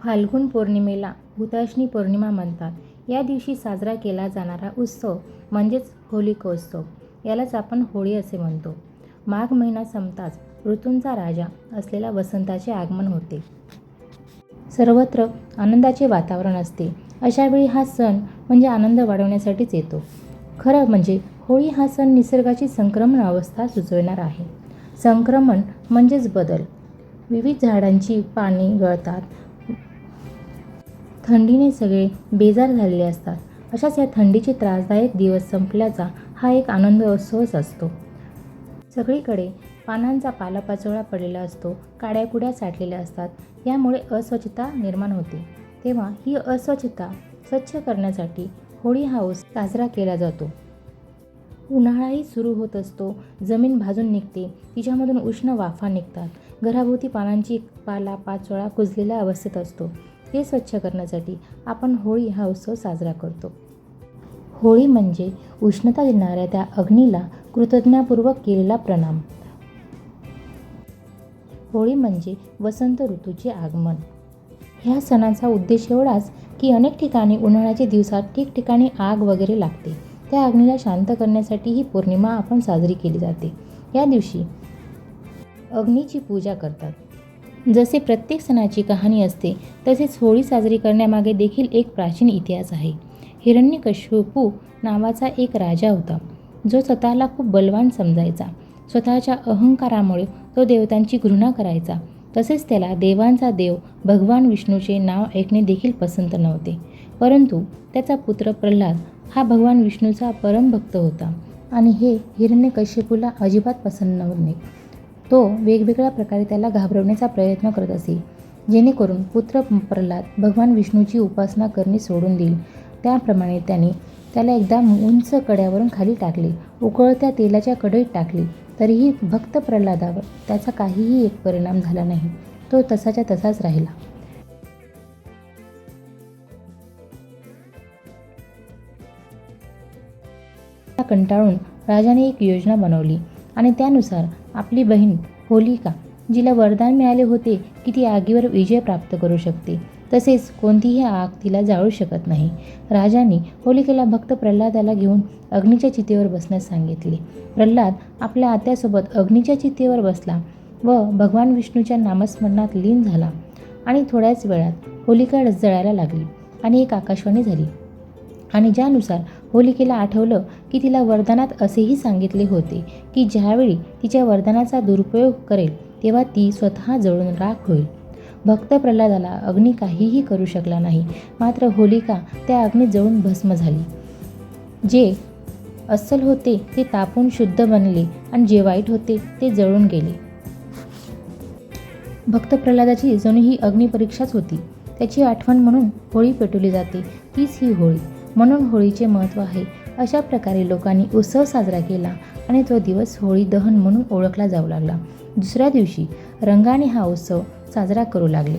फाल्गुन पौर्णिमेला हुताशनी पौर्णिमा म्हणतात. या दिवशी साजरा केला जाणारा उत्सव म्हणजेच होलिकोत्सव, यालाच आपण होळी असे म्हणतो. माघ महिना संपताच ऋतूंचा राजा असलेल्या वसंताचे आगमन होते. सर्वत्र आनंदाचे वातावरण असते. अशावेळी हा सण म्हणजे आनंद वाढवण्यासाठीच येतो. खरं म्हणजे होळी हा सण निसर्गाची संक्रमण अवस्था सुचविणार आहे. संक्रमण म्हणजेच बदल. विविध झाडांची पाने गळतात. थंडीने सगळे बेजार झालेले असतात. अशाच या थंडीचे त्रासदायक दिवस संपल्याचा हा एक आनंदोत्सवच असतो. सगळीकडे पानांचा पालापाचोळा पडलेला असतो. काड्याकुड्या साठलेल्या असतात. यामुळे अस्वच्छता निर्माण होते. तेव्हा ही अस्वच्छता स्वच्छ करण्यासाठी होळी हा उत्सव साजरा केला जातो. उन्हाळाही सुरू होत असतो. जमीन भाजून निघते. तिच्यामधून उष्ण वाफा निघतात. घराभोवती पानांची पालापाचोळा कुजलेल्या अवस्थेत असतो. ते स्वच्छ करण्यासाठी आपण होळी हा उत्सव साजरा करतो. होळी म्हणजे उष्णता देणाऱ्या त्या अग्नीला कृतज्ञतापूर्वक केलेला प्रणाम. होळी म्हणजे वसंत ऋतूचे आगमन. ह्या सणाचा उद्देश एवढाच की अनेक ठिकाणी उन्हाळ्याच्या दिवसात ठिकठिकाणी आग वगैरे लागते. त्या अग्नीला शांत करण्यासाठी ही पौर्णिमा आपण साजरी केली जाते. या दिवशी अग्नीची पूजा करतात. जसे प्रत्येक सणाची कहाणी असते तसेच होळी साजरी करण्यामागे देखील एक प्राचीन इतिहास आहे. हिरण्यकशिपू नावाचा एक राजा होता, जो स्वतःला खूप बलवान समजायचा. स्वतःच्या अहंकारामुळे तो देवतांची घृणा करायचा. तसेच त्याला देवांचा देव भगवान विष्णूचे नाव ऐकणे देखील पसंत नव्हते. परंतु त्याचा पुत्र प्रल्हाद हा भगवान विष्णूचा परमभक्त होता आणि हे हिरण्यकशिपूला अजिबात पसंत नव्हते. तो वेगवेगळ्या प्रकारे त्याला घाबरवण्याचा प्रयत्न करत असे, जेणेकरून पुत्र प्रल्हाद भगवान विष्णूची उपासना करणे सोडून देईल. त्याप्रमाणे त्याने त्याला एकदा उंच कड्यावरून खाली टाकले. उकळत्या तेलाच्या कढईत टाकले. तरीही भक्त प्रल्हादावर त्याचा काहीही एक परिणाम झाला नाही. तो तसाच्या तसाच राहिला. कंटाळून राजाने एक योजना बनवली आणि त्यानुसार आपली बहीण होलिका, जिला वरदान मिळाले होते की ती आगीवर विजय प्राप्त करू शकते, तसेच कोणतीही आग तिला जाळू शकत नाही, राजाने होलिकेला भक्त प्रल्हादाला घेऊन अग्नीच्या चितेवर बसण्यास सांगितले. प्रल्हाद आपल्या आत्यासोबत अग्नीच्या चितेवर बसला व भगवान विष्णूच्या नामस्मरणात लीन झाला आणि थोड्याच वेळात होलिका जळायला लागली आणि एक आकाशवाणी झाली आणि ज्यानुसार होलिकेला आठवलं की तिला वरदानात असेही सांगितले होते की ज्यावेळी तिच्या वरदानाचा दुरुपयोग करेल तेव्हा ती स्वतः जळून राख होईल. भक्त प्रल्हादाला अग्नी काहीही करू शकला नाही. मात्र होलिका त्या अग्नीत जळून भस्म झाली. जे अस्सल होते ते तापून शुद्ध बनले आणि जे वाईट होते ते जळून गेले. भक्त प्रल्हादाची जणू ही अग्निपरीक्षाच होती. त्याची आठवण म्हणून होळी पेटवली जाते. तीच ही होळी. म्हणून होळीचे महत्त्व आहे. अशा प्रकारे लोकांनी उत्सव साजरा केला आणि तो दिवस होळी दहन म्हणून ओळखला जाऊ लागला. दुसऱ्या दिवशी रंगाने हा उत्सव साजरा करू लागले.